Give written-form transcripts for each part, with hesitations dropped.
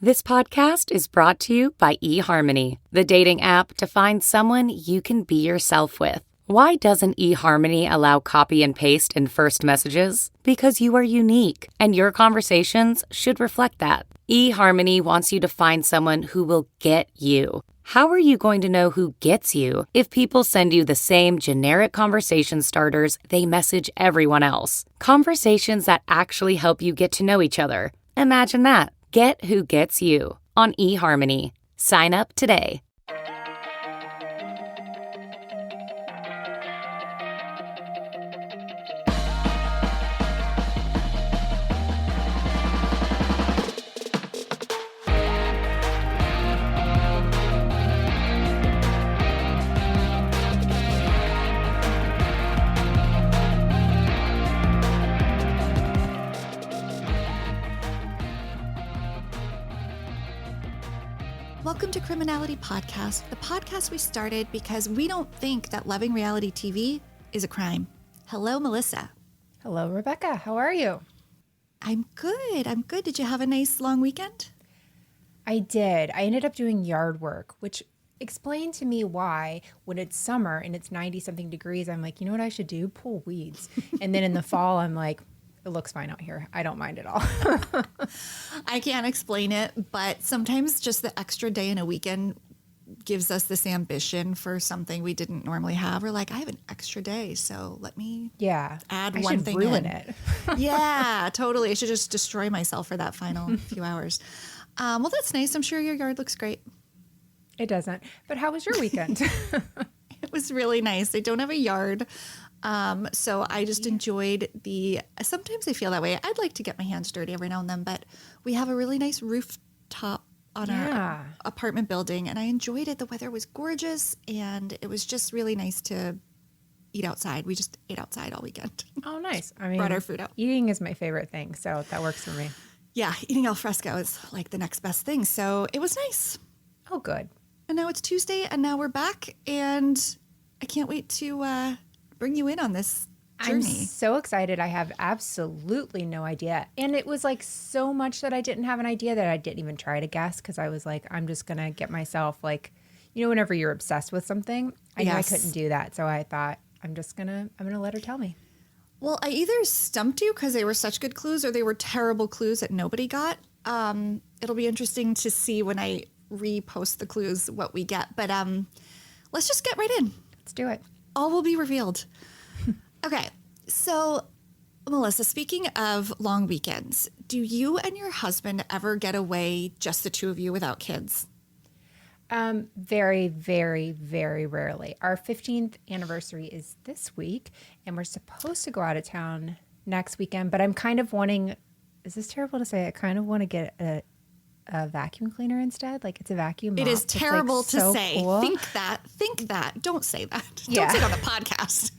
This podcast is brought to you by eHarmony, the dating app to find someone you can be yourself with. Why doesn't eHarmony allow copy and paste in first messages? Because you are unique, and your conversations should reflect that. eHarmony wants you to find someone who will get you. How are you going to know who gets you if people send you the same generic conversation starters they message everyone else? Conversations that actually help you get to know each other. Imagine that. Get who gets you on eHarmony. Sign up today. Welcome to Criminality Podcast, the podcast we started because we don't think that loving reality TV is a crime. Hello, Melissa. Hello, Rebekah. How are you? I'm good. Did you have a nice long weekend? I did. I ended up doing yard work, which explained to me why when it's summer and it's 90-something degrees, I'm like, you know what I should do? Pull weeds. And then in the fall, I'm like, it looks fine out here. I don't mind at all. I can't explain it, but sometimes just the extra day in a weekend gives us this ambition for something we didn't normally have. We're like, I have an extra day, so let me add one thing ruin in. it. Yeah, totally. I should just destroy myself for that final few hours. Well, that's nice. I'm sure your yard looks great. It doesn't. But how was your weekend? It was really nice. I don't have a yard. So I just enjoyed sometimes I feel that way. I'd like to get my hands dirty every now and then, but we have a really nice rooftop on our apartment building and I enjoyed it. The weather was gorgeous and it was just really nice to eat outside. We just ate outside all weekend. Oh, nice. I mean, brought our food out. Eating is my favorite thing, so that works for me. Yeah, eating al fresco is like the next best thing. So it was nice. Oh, good. And now it's Tuesday and now we're back and I can't wait to bring you in on this journey. I'm so excited. I have absolutely no idea. And it was like so much that I didn't have an idea that I didn't even try to guess because I was like, I'm just going to get myself like, you know, whenever you're obsessed with something, I knew I couldn't do that. So I thought I'm going to let her tell me. Well, I either stumped you because they were such good clues or they were terrible clues that nobody got. It'll be interesting to see when I repost the clues what we get. But let's just get right in. Let's do it. All will be revealed. Okay, so Melissa, speaking of long weekends, do you and your husband ever get away, just the two of you, without kids? Very, very, very rarely. Our 15th anniversary is this week, and we're supposed to go out of town next weekend, but I'm kind of wanting, is this terrible to say? I kind of want to get a vacuum cleaner instead. Like it's a vacuum mop. It is terrible to so say. Cool. Think that. Don't say that. Yeah. Don't say it on the podcast.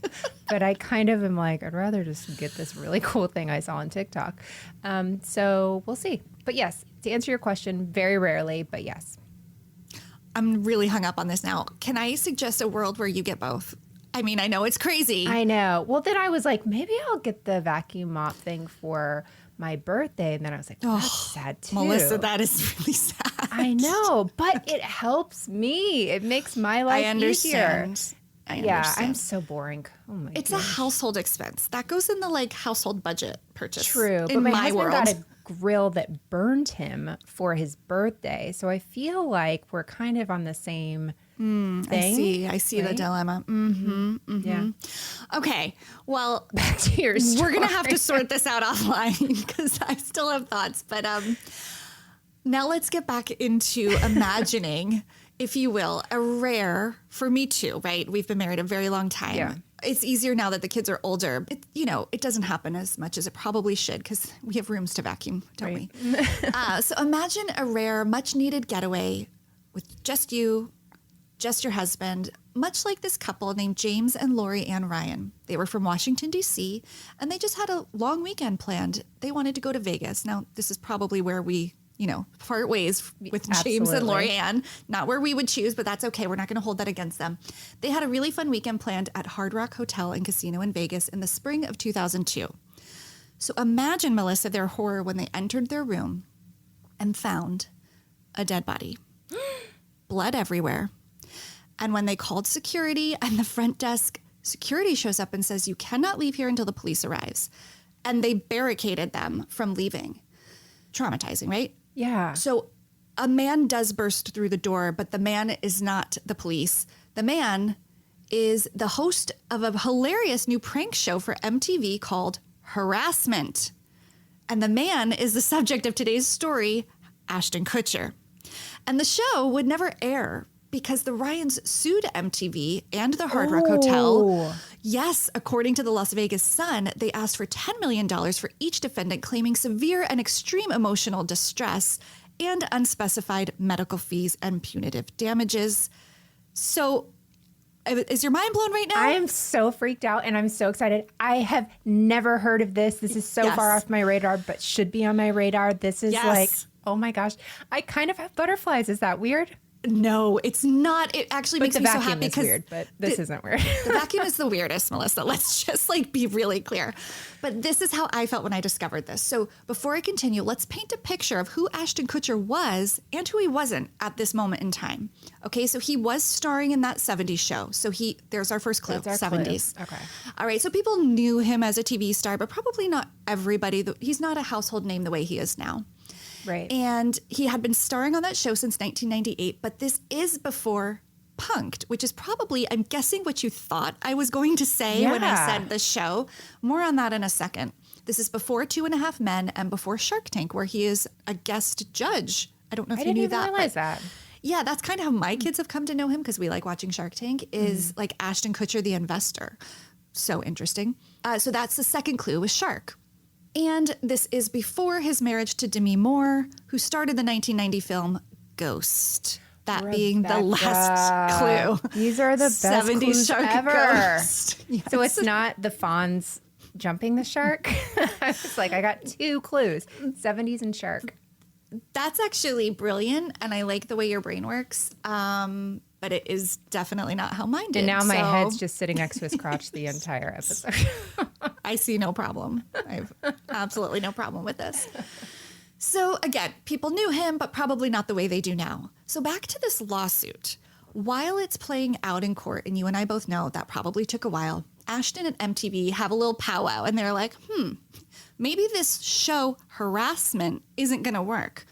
But I kind of am like, I'd rather just get this really cool thing I saw on TikTok. So we'll see. But yes, to answer your question, very rarely, but yes. I'm really hung up on this now. Can I suggest a world where you get both? I mean, I know it's crazy. I know. Well, then I was like, maybe I'll get the vacuum mop thing for my birthday. And then I was like, that's sad too. Melissa, that is really sad. I know, but it helps me. It makes my life easier. I understand. Yeah, I'm so boring. Oh my It's a household expense. That goes in the household budget purchase. True, but my husband got a grill that burned him for his birthday. So I feel like we're kind of on the same thing. I see the dilemma. Mm-hmm, mm-hmm. Yeah. Okay. Well, back to your story. We're going to have to sort this out offline because I still have thoughts. But now let's get back into imagining, if you will, a rare, for me too, right? We've been married a very long time. Yeah. It's easier now that the kids are older. It doesn't happen as much as it probably should because we have rooms to vacuum, don't we? So imagine a rare, much needed getaway with just you, just your husband, much like this couple named James and Lori Ann Ryan. They were from Washington, D.C., and they just had a long weekend planned. They wanted to go to Vegas. Now, this is probably where we part ways with James and Lori Ann. Not where we would choose, but that's okay. We're not going to hold that against them. They had a really fun weekend planned at Hard Rock Hotel and Casino in Vegas in the spring of 2002. So imagine, Melissa, their horror when they entered their room and found a dead body. Blood everywhere. And when they called security and the front desk, security shows up and says, you cannot leave here until the police arrives. And they barricaded them from leaving. Traumatizing, right? Yeah. So a man does burst through the door, but the man is not the police. The man is the host of a hilarious new prank show for MTV called Harassment. And the man is the subject of today's story, Ashton Kutcher. And the show would never air because the Ryans sued MTV and the Hard Rock Hotel. Yes, according to the Las Vegas Sun, they asked for $10 million for each defendant, claiming severe and extreme emotional distress and unspecified medical fees and punitive damages. So is your mind blown right now? I am so freaked out and I'm so excited. I have never heard of this. This is so far off my radar, but should be on my radar. This is like, oh my gosh. I kind of have butterflies. Is that weird? No, it's not. It actually makes me so happy because weird, but this isn't weird. The vacuum is the weirdest, Melissa. Let's just be really clear. But this is how I felt when I discovered this. So before I continue, let's paint a picture of who Ashton Kutcher was and who he wasn't at this moment in time. Okay, so he was starring in that 70s show. So there's our first clue, That's our 70s. Clue. Okay. All right, so people knew him as a TV star, but probably not everybody. He's not a household name the way he is now. Right. And he had been starring on that show since 1998, but this is before Punk'd, which is probably, I'm guessing, what you thought I was going to say when I said the show. More on that in a second. This is before 2.5 Men and before Shark Tank, where he is a guest judge. I don't know if you knew that. I didn't realize that. Yeah, that's kind of how my kids have come to know him because we like watching Shark Tank, is like Ashton Kutcher, the investor. So interesting. So that's the second clue with Shark. And this is before his marriage to Demi Moore, who started the 1990 film Ghost. That being the last clue. These are the best 70s clues shark ever. Ghost. Yes. So it's not the Fonz jumping the shark. I was like, I got 2 clues, 70s and shark. That's actually brilliant. And I like the way your brain works. But it is definitely not how mine did. And now my head's just sitting next to his crotch the entire episode. I see no problem. I have absolutely no problem with this. So again, people knew him, but probably not the way they do now. So back to this lawsuit. While it's playing out in court, and you and I both know that probably took a while, Ashton and MTV have a little powwow, and they're like, maybe this show Harassment isn't going to work.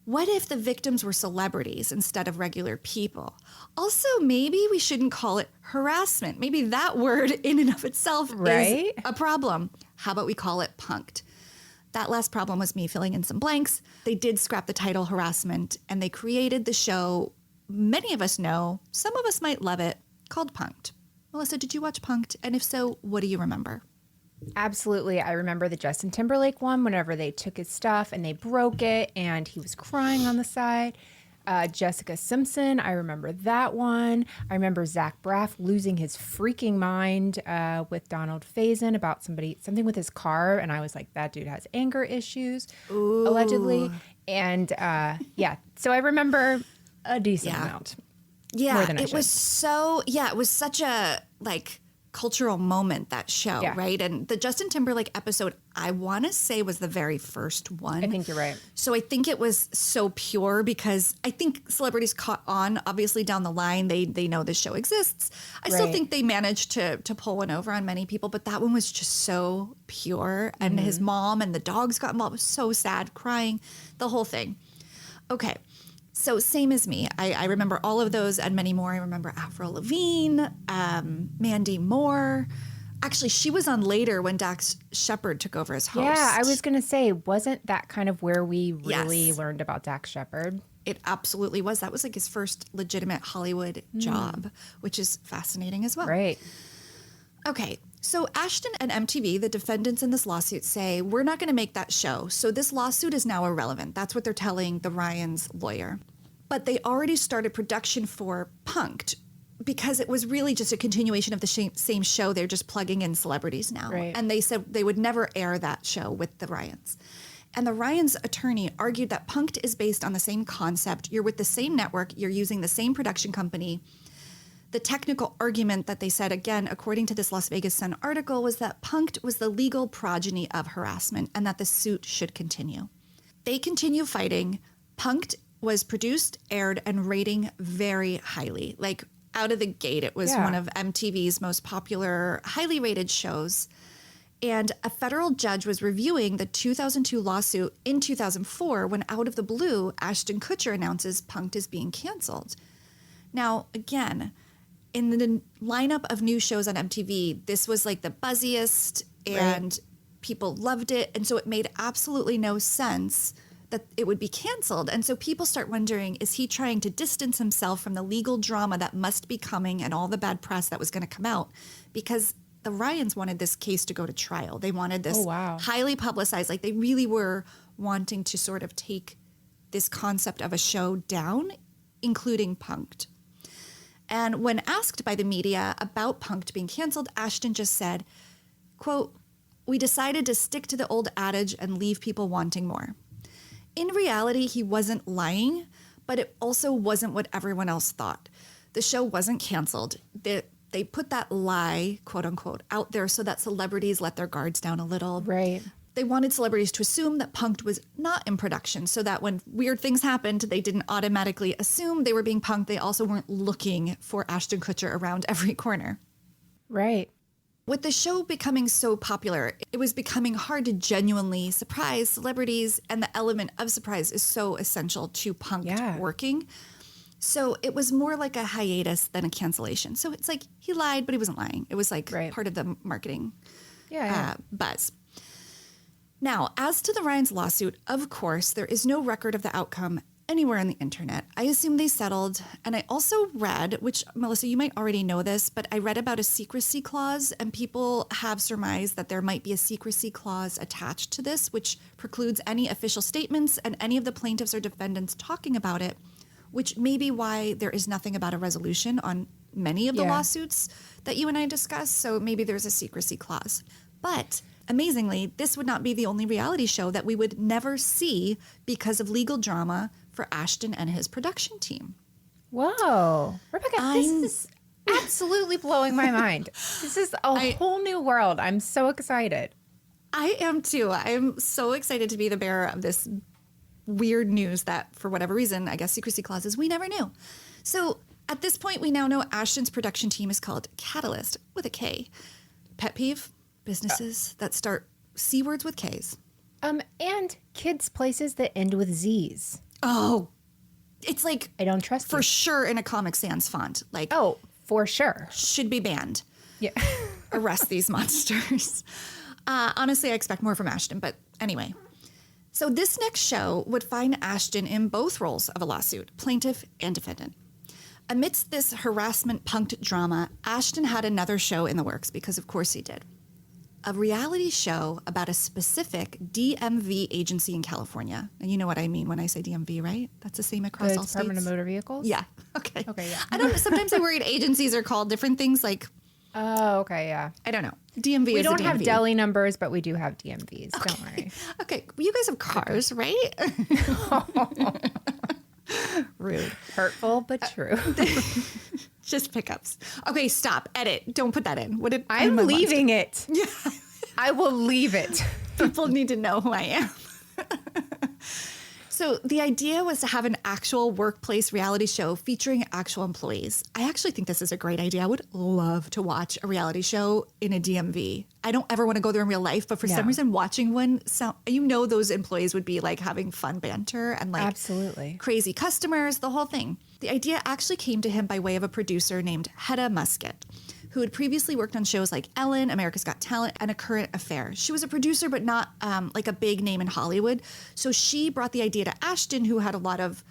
What if the victims were celebrities instead of regular people? Also, maybe we shouldn't call it harassment. Maybe that word in and of itself is a problem. How about we call it Punk'd? That last problem was me filling in some blanks. They did scrap the title Harassment, and they created the show many of us know, some of us might love it, called Punk'd. Melissa, did you watch Punk'd? And if so, what do you remember? Absolutely. I remember the Justin Timberlake one whenever they took his stuff and they broke it and he was crying on the side. Jessica Simpson, I remember that one. I remember Zach Braff losing his freaking mind with Donald Faison about something with his car. And I was like, that dude has anger issues, allegedly. And so I remember a decent amount. Yeah, more than it was such a cultural moment, that show, right? And the Justin Timberlake episode, I want to say, was the very first one. I think you're right. So I think it was so pure because I think celebrities caught on, obviously, down the line. They know this show exists. I still think they managed to pull one over on many people, but that one was just so pure. And his mom and the dogs got involved. It was so sad, crying, the whole thing. Okay. So same as me. I remember all of those and many more. I remember Avril Lavigne, Mandy Moore. Actually, she was on later when Dax Shepard took over as host. Yeah, I was going to say, wasn't that kind of where we really learned about Dax Shepard? It absolutely was. That was his first legitimate Hollywood job, which is fascinating as well. Right. Okay, so Ashton and MTV, the defendants in this lawsuit, say, we're not going to make that show. So this lawsuit is now irrelevant. That's what they're telling the Ryans' lawyer. But they already started production for Punk'd because it was really just a continuation of the same show. They're just plugging in celebrities now. Right. And they said they would never air that show with the Ryans. And the Ryans' attorney argued that Punk'd is based on the same concept. You're with the same network. You're using the same production company. The technical argument that they said, again, according to this Las Vegas Sun article, was that Punk'd was the legal progeny of Harassment and that the suit should continue. They continue fighting. Punk'd was produced, aired, and rating very highly. Like out of the gate, it was one of MTV's most popular, highly rated shows. And a federal judge was reviewing the 2002 lawsuit in 2004 when out of the blue, Ashton Kutcher announces Punk'd is being canceled. Now, again, in the lineup of new shows on MTV, this was like the buzziest and people loved it. And so it made absolutely no sense that it would be canceled. And so people start wondering, is he trying to distance himself from the legal drama that must be coming and all the bad press that was going to come out? Because the Ryans wanted this case to go to trial. They wanted this highly publicized, like they really were wanting to sort of take this concept of a show down, including Punk'd. And when asked by the media about Punk'd being canceled, Ashton just said, quote, "We decided to stick to the old adage and leave people wanting more." In reality, he wasn't lying, but it also wasn't what everyone else thought. The show wasn't canceled. They put that lie, quote unquote, out there so that celebrities let their guards down a little. Right. They wanted celebrities to assume that Punk'd was not in production so that when weird things happened, they didn't automatically assume they were being punked. They also weren't looking for Ashton Kutcher around every corner. Right. With the show becoming so popular, it was becoming hard to genuinely surprise celebrities, and the element of surprise is so essential to Punk'd working. So it was more like a hiatus than a cancellation. So it's like he lied, but he wasn't lying. It was like part of the marketing buzz. Now, as to the Ryans' lawsuit, of course, there is no record of the outcome anywhere on the internet. I assume they settled. And I also read, which, Melissa, you might already know this, but I read about a secrecy clause, and people have surmised that there might be a secrecy clause attached to this, which precludes any official statements and any of the plaintiffs or defendants talking about it, which may be why there is nothing about a resolution on many of the lawsuits that you and I discussed. So maybe there's a secrecy clause. But amazingly, this would not be the only reality show that we would never see because of legal drama for Ashton and his production team. Whoa. Rebekah, this is absolutely blowing my mind. This is a whole new world. I'm so excited. I am too. I am so excited to be the bearer of this weird news that, for whatever reason, I guess secrecy clauses, we never knew. So at this point, we now know Ashton's production team is called Catalyst with a K. Pet peeve? Businesses that start C words with Ks. And kids' places that end with Zs. Oh, it's like I don't trust for sure in a Comic Sans font. Like, oh, for sure. Should be banned. Yeah. Arrest these monsters. Honestly, I expect more from Ashton, but anyway. So this next show would find Ashton in both roles of a lawsuit, plaintiff and defendant. Amidst this harassment punked drama, Ashton had another show in the works, because of course he did. A reality show about a specific DMV agency in California. And you know what I mean when I say DMV, right? That's the same across all states. Department of Motor Vehicles? Yeah. Okay. Okay, yeah. I don't know. Sometimes I'm worried agencies are called different things like... Oh, okay, yeah. I don't know. DMV we is a DMV. don't have deli numbers, but we do have DMVs. Okay. Don't worry. Okay. Well, you guys have cars, right? Rude. Hurtful, but true. Just pickups. Okay, stop. Edit. Don't put that in. What did I'm leaving it. Yeah. I will leave it. People need to know who I am. So the idea was to have an actual workplace reality show featuring actual employees. I actually think this is a great idea. I would love to watch a reality show in a DMV. I don't ever want to go there in real life, but for some reason watching one, those employees would be like having fun banter and like absolutely crazy customers, the whole thing. The idea actually came to him by way of a producer named Hedda Musket, who had previously worked on shows like Ellen, America's Got Talent, and A Current Affair. She was a producer, but not like a big name in Hollywood. So she brought the idea to Ashton, who had a lot of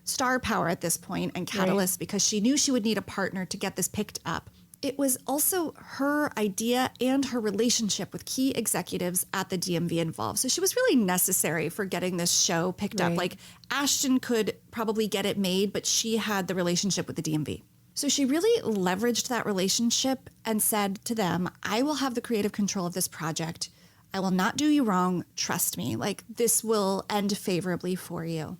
star power at this point and catalyst, because she knew she would need a partner to get this picked up. It was also her idea and her relationship with key executives at the DMV involved. So she was really necessary for getting this show picked up. Like Ashton could probably get it made, but she had the relationship with the DMV. So she really leveraged that relationship and said to them, I will have the creative control of this project. I will not do you wrong. Trust me. Like, this will end favorably for you.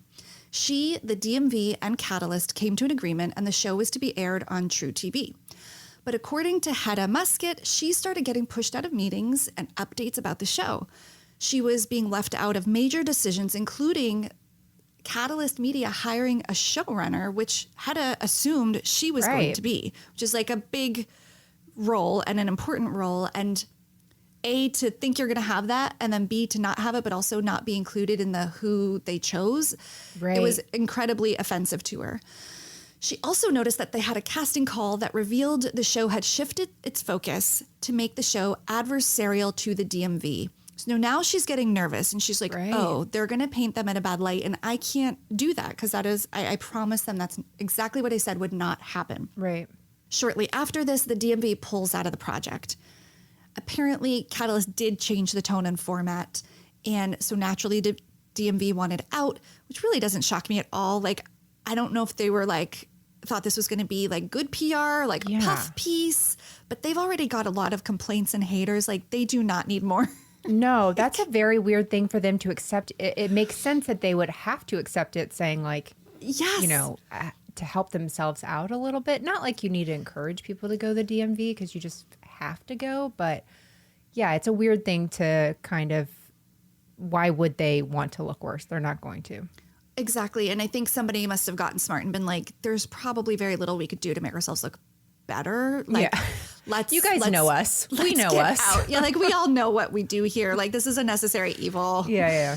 She, the DMV, and Catalyst came to an agreement, and the show was to be aired on True TV. But according to Hedda Musket, she started getting pushed out of meetings and updates about the show. She was being left out of major decisions, including Catalyst Media hiring a showrunner, which Hedda assumed she was going to be, which is like a big role and an important role. And A, to think you're going to have that, and then B, to not have it, but also not be included in the who they chose. It was incredibly offensive to her. She also noticed that they had a casting call that revealed the show had shifted its focus to make the show adversarial to the DMV. So now she's getting nervous and she's like, oh, they're going to paint them in a bad light. And I can't do that because that is, I promised them that's exactly what I said would not happen. Right. Shortly after this, the DMV pulls out of the project. Apparently, Catalyst did change the tone and format. And so naturally, the DMV wanted out, which really doesn't shock me at all. Like, I don't know if they were like, thought this was going to be like good PR, like a puff piece, but they've already got a lot of complaints and haters. Like, they do not need more. No, that's a very weird thing for them to accept. It makes sense that they would have to accept it, saying like, yes, you know, to help themselves out a little bit. Not like you need to encourage people to go to the DMV because you just have to go. But yeah, it's a weird thing to kind of, why would they want to look worse? They're not going to. Exactly. And I think somebody must have gotten smart and been like, there's probably very little we could do to make ourselves look better. Like, you guys know us. We know us. Out. Yeah, like we all know what we do here. Like, this is a necessary evil. Yeah.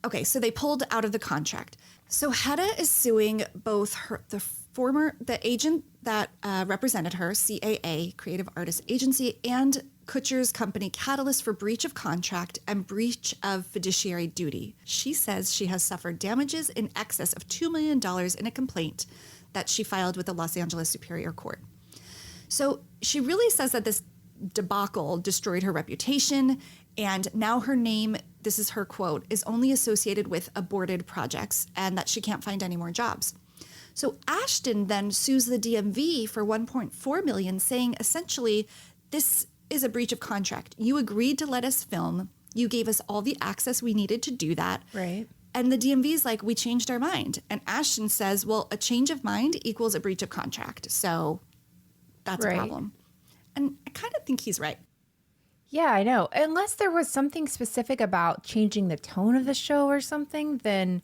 Okay. So they pulled out of the contract. So Hedda is suing both the agent that represented her, CAA, Creative Artists Agency, and Kutcher's company Catalyst for breach of contract and breach of fiduciary duty. She says she has suffered damages in excess of $2 million in a complaint that she filed with the Los Angeles Superior Court. So she really says that this debacle destroyed her reputation, and now her name, this is her quote, is only associated with aborted projects, and that she can't find any more jobs. So Ashton then sues the DMV for $1.4 million, saying essentially, this is a breach of contract. You agreed to let us film. You gave us all the access we needed to do that. Right. And the DMV is like, we changed our mind. And Ashton says, well, a change of mind equals a breach of contract. So that's a problem. And I kind of think he's right. Yeah, I know. Unless there was something specific about changing the tone of the show or something, then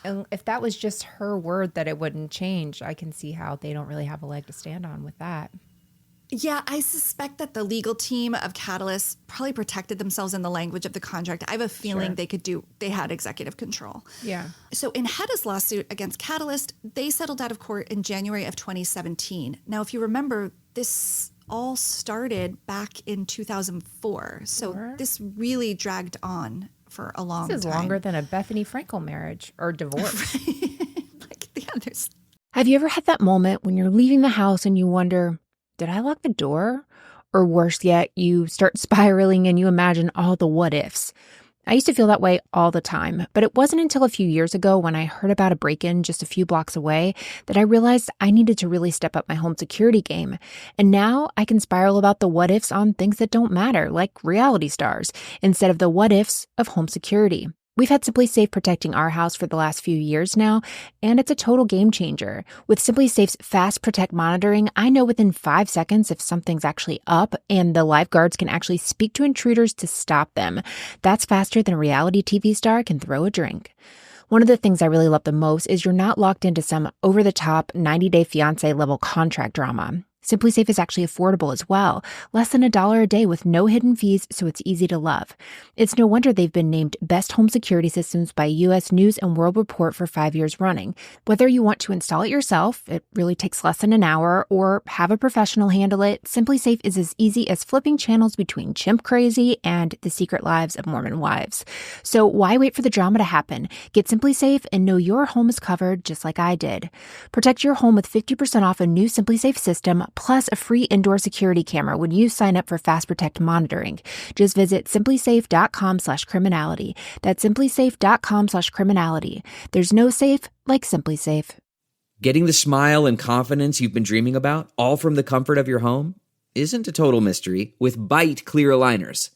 if that was just her word that it wouldn't change, I can see how they don't really have a leg to stand on with that. Yeah, I suspect that the legal team of Catalyst probably protected themselves in the language of the contract. I have a feeling they had executive control. Yeah. So in Hedda's lawsuit against Catalyst, they settled out of court in January of 2017. Now, if you remember, this all started back in 2004. So this really dragged on for a long time. This is longer than a Bethany Frankel marriage or divorce. Like the others. Have you ever had that moment when you're leaving the house and you wonder, did I lock the door? Or worse yet, you start spiraling and you imagine all the what ifs. I used to feel that way all the time, but it wasn't until a few years ago when I heard about a break-in just a few blocks away that I realized I needed to really step up my home security game. And now I can spiral about the what ifs on things that don't matter, like reality stars, instead of the what ifs of home security. We've had SimpliSafe protecting our house for the last few years now, and it's a total game changer. With SimpliSafe's Fast Protect monitoring, I know within 5 seconds if something's actually up, and the lifeguards can actually speak to intruders to stop them. That's faster than a reality TV star can throw a drink. One of the things I really love the most is you're not locked into some over-the-top 90-day fiancé level contract drama. SimpliSafe is actually affordable as well, less than $1 a day with no hidden fees, so it's easy to love. It's no wonder they've been named Best Home Security Systems by U.S. News & World Report for 5 years running. Whether you want to install it yourself, it really takes less than an hour, or have a professional handle it, SimpliSafe is as easy as flipping channels between Chimp Crazy and The Secret Lives of Mormon Wives. So why wait for the drama to happen? Get SimpliSafe and know your home is covered just like I did. Protect your home with 50% off a new SimpliSafe system, plus a free indoor security camera when you sign up for Fast Protect monitoring. Just visit simplysafe.com/criminality. That's simplysafe.com/criminality. There's no safe like SimpliSafe. Getting the smile and confidence you've been dreaming about, all from the comfort of your home, isn't a total mystery with Bite Clear Aligners.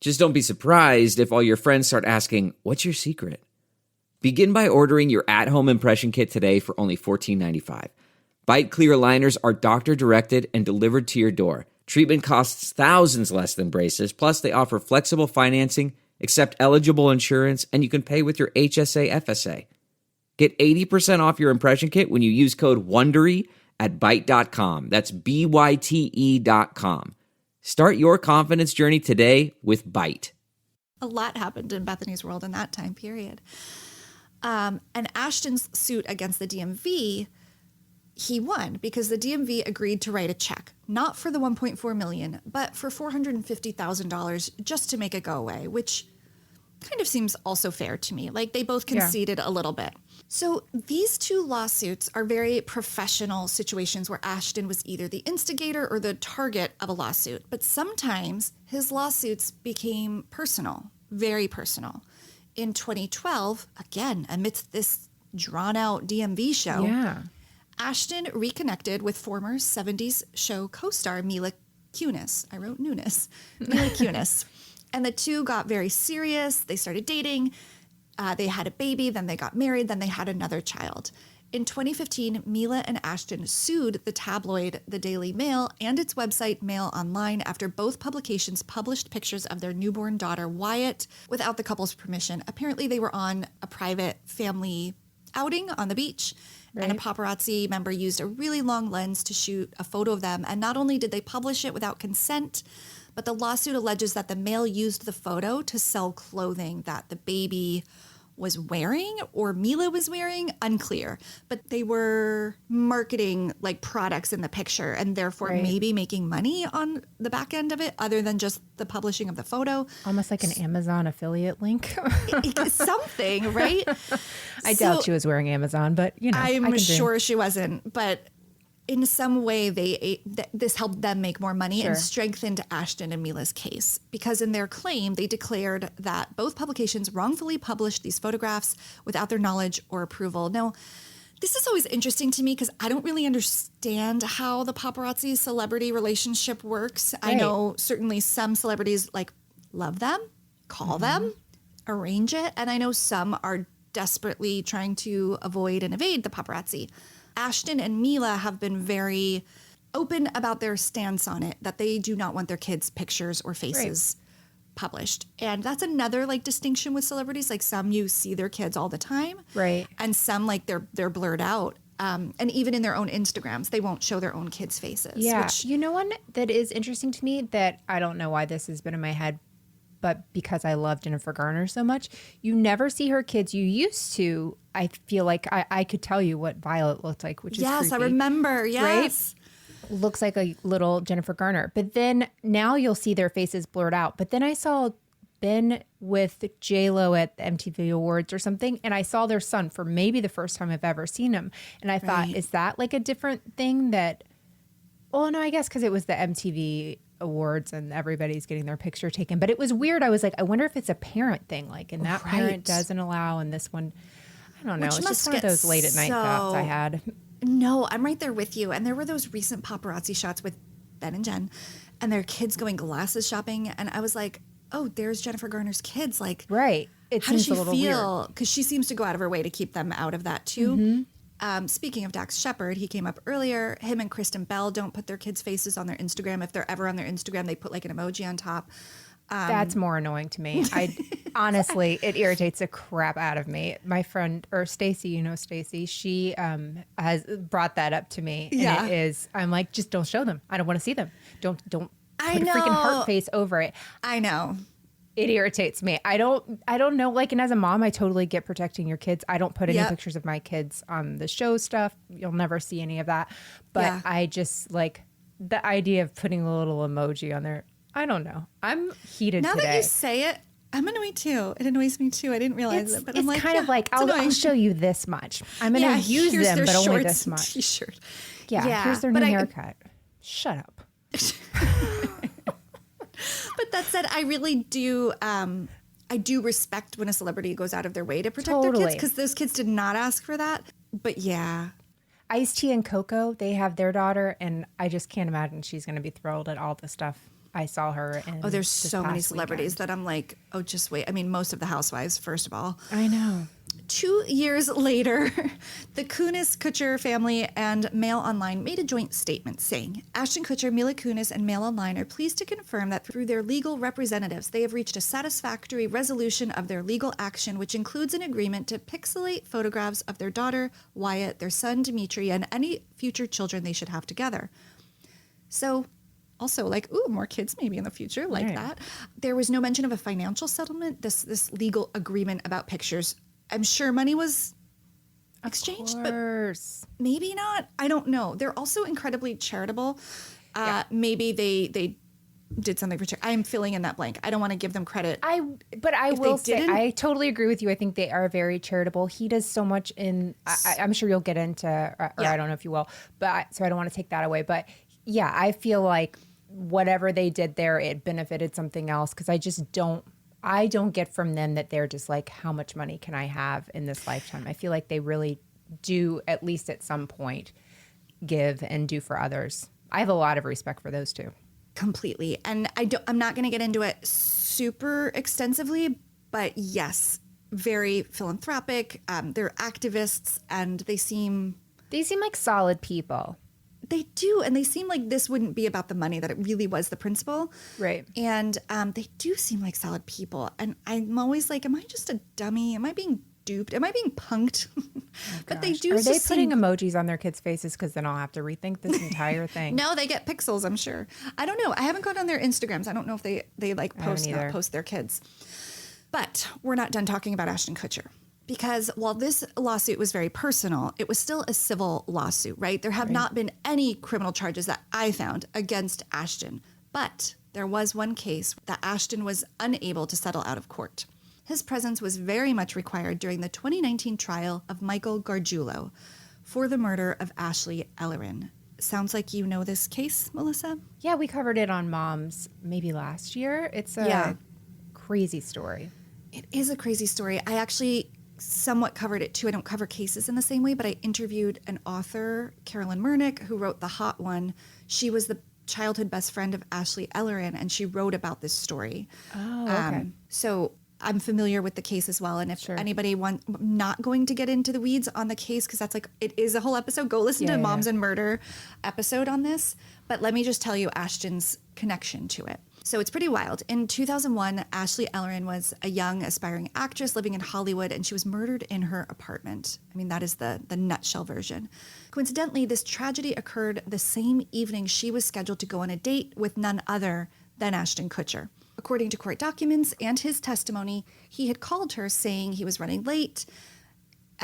Just don't be surprised if all your friends start asking, what's your secret? Begin by ordering your at-home impression kit today for only $14.95. Bite Clear Aligners are doctor-directed and delivered to your door. Treatment costs thousands less than braces, plus they offer flexible financing accept eligible insurance, and you can pay with your HSA FSA. Get 80% off your impression kit when you use code WONDERY at Byte.com. That's BYTE.com. Start your confidence journey today with Byte. A lot happened in Bethany's world in that time period. And Ashton's suit against the DMV, he won because the DMV agreed to write a check, not for the $1.4 million, but for $450,000 just to make it go away, which kind of seems also fair to me. Like they both conceded a little bit. So these two lawsuits are very professional situations where Ashton was either the instigator or the target of a lawsuit. But sometimes his lawsuits became personal, very personal. In 2012, again, amidst this drawn-out DMV show, Ashton reconnected with former 70s show co-star Mila Kunis. I wrote Nunes. Mila Kunis. And the two got very serious. They started dating. They had a baby. Then they got married. Then they had another child. In 2015, Mila and Ashton sued the tabloid The Daily Mail and its website Mail Online after both publications published pictures of their newborn daughter, Wyatt, without the couple's permission. Apparently, they were on a private family outing on the beach, and a paparazzi member used a really long lens to shoot a photo of them. And not only did they publish it without consent, but the lawsuit alleges that the Mail used the photo to sell clothing that the baby was wearing or Mila was wearing, unclear. But they were marketing like products in the picture and therefore maybe making money on the back end of it other than just the publishing of the photo. Almost like an Amazon affiliate link. Something, right? I doubt she was wearing Amazon, but you know, I'm sure she wasn't. But in some way, this helped them make more money and strengthened Ashton and Mila's case because in their claim, they declared that both publications wrongfully published these photographs without their knowledge or approval. Now, this is always interesting to me because I don't really understand how the paparazzi celebrity relationship works. I know certainly some celebrities like love them, call them, arrange it, and I know some are desperately trying to avoid and evade the paparazzi. Ashton and Mila have been very open about their stance on it, that they do not want their kids' pictures or faces published. And that's another like distinction with celebrities. Like some you see their kids all the time. Right. And some like they're blurred out. And even in their own Instagrams, they won't show their own kids' faces. Yeah. Which, you know one that is interesting to me that I don't know why this has been in my head, but because I love Jennifer Garner so much, you never see her kids. You used to. I feel like I could tell you what Violet looked like, which is creepy. I remember. Yes. Right? Looks like a little Jennifer Garner. But then now you'll see their faces blurred out. But then I saw Ben with J-Lo at the MTV Awards or something, and I saw their son for maybe the first time I've ever seen him. And I thought, is that like a different thing that, well, no, I guess because it was the MTV Awards and everybody's getting their picture taken. But it was weird. I was like, I wonder if it's a parent thing, like, and that parent doesn't allow, and this one, I don't know. It's just one of those late at night thoughts I had. No, I'm right there with you. And there were those recent paparazzi shots with Ben and Jen and their kids going glasses shopping. And I was like, oh, there's Jennifer Garner's kids. Like, It how does seems she a little feel? Because she seems to go out of her way to keep them out of that too. Speaking of Dax Shepard, he came up earlier. Him and Kristen Bell don't put their kids' faces on their Instagram. If they're ever on their Instagram, they put like an emoji on top. That's more annoying to me. I honestly, it irritates the crap out of me. My friend, or Stacy, you know Stacy, she has brought that up to me. And it is, I'm like, just don't show them. I don't want to see them. Don't put a freaking heart face over it. I know. It irritates me. I don't know. Like, and as a mom, I totally get protecting your kids. I don't put any pictures of my kids on the show stuff. You'll never see any of that. But I just like the idea of putting a little emoji on there. I don't know. I'm heated now today. Now that you say it, I'm annoyed too. It annoys me too. I didn't realize it, but I'm like, kind of like, I'll show you this much. I'm going to use them, but only this much. T-shirt. Yeah, here's their new haircut. Shut up. But that said, I really do. I do respect when a celebrity goes out of their way to protect their kids because those kids did not ask for that. But yeah. Ice-T and Coco, they have their daughter, and I just can't imagine she's going to be thrilled at all the stuff I saw her in. Oh, there's so many celebrities that I'm like, oh, just wait. I mean, most of the housewives, first of all. I know. 2 years later, the Kutcher family and Mail Online made a joint statement saying, Ashton Kutcher, Mila Kunis, and Mail Online are pleased to confirm that through their legal representatives, they have reached a satisfactory resolution of their legal action, which includes an agreement to pixelate photographs of their daughter, Wyatt, their son, Dimitri, and any future children they should have together. So also like, ooh, more kids maybe in the future like that. There was no mention of a financial settlement, this legal agreement about pictures. I'm sure money was exchanged, but maybe not. I don't know. They're also incredibly charitable. Maybe they did something for charity. I'm filling in that blank. I don't want to give them credit. I will say, I totally agree with you. I think they are very charitable. He does so much I'm sure you'll get into, or I don't know if you will, but so I don't want to take that away. But yeah, I feel like whatever they did there, it benefited something else, because I don't get from them that they're just like, how much money can I have in this lifetime? I feel like they really do, at least at some point, give and do for others. I have a lot of respect for those two. Completely. And I'm not going to get into it super extensively, but yes, very philanthropic. They're activists, and they seem like solid people. They do, and they seem like this wouldn't be about the money, that it really was the principle. Right. And they do seem like solid people. And I'm always like, am I just a dummy? Am I being duped? Am I being punked? But they do. Are they putting emojis on their kids' faces? Because then I'll have to rethink this entire thing. No, they get pixels, I'm sure. I don't know. I haven't gone on their Instagrams. I don't know if they like post their kids. But we're not done talking about Ashton Kutcher. Because while this lawsuit was very personal, it was still a civil lawsuit, right? There have not been any criminal charges that I found against Ashton. But there was one case that Ashton was unable to settle out of court. His presence was very much required during the 2019 trial of Michael Gargiulo for the murder of Ashley Ellerin. Sounds like you know this case, Melissa? Yeah, we covered it on Moms maybe last year. It's a crazy story. It is a crazy story. I actually somewhat covered it too. I don't cover cases in the same way, but I interviewed an author, Carolyn Murnick, who wrote The Hot One. She was the childhood best friend of Ashley Ellerin, and she wrote about this story. Oh, okay. So I'm familiar with the case as well. And if anybody not going to get into the weeds on the case, because that's like, it is a whole episode, go listen to Moms and Murder episode on this. But let me just tell you Ashton's connection to it. So it's pretty wild. In 2001, Ashley Ellerin was a young, aspiring actress living in Hollywood, and she was murdered in her apartment. I mean, that is the nutshell version. Coincidentally, this tragedy occurred the same evening she was scheduled to go on a date with none other than Ashton Kutcher. According to court documents and his testimony, he had called her saying he was running late,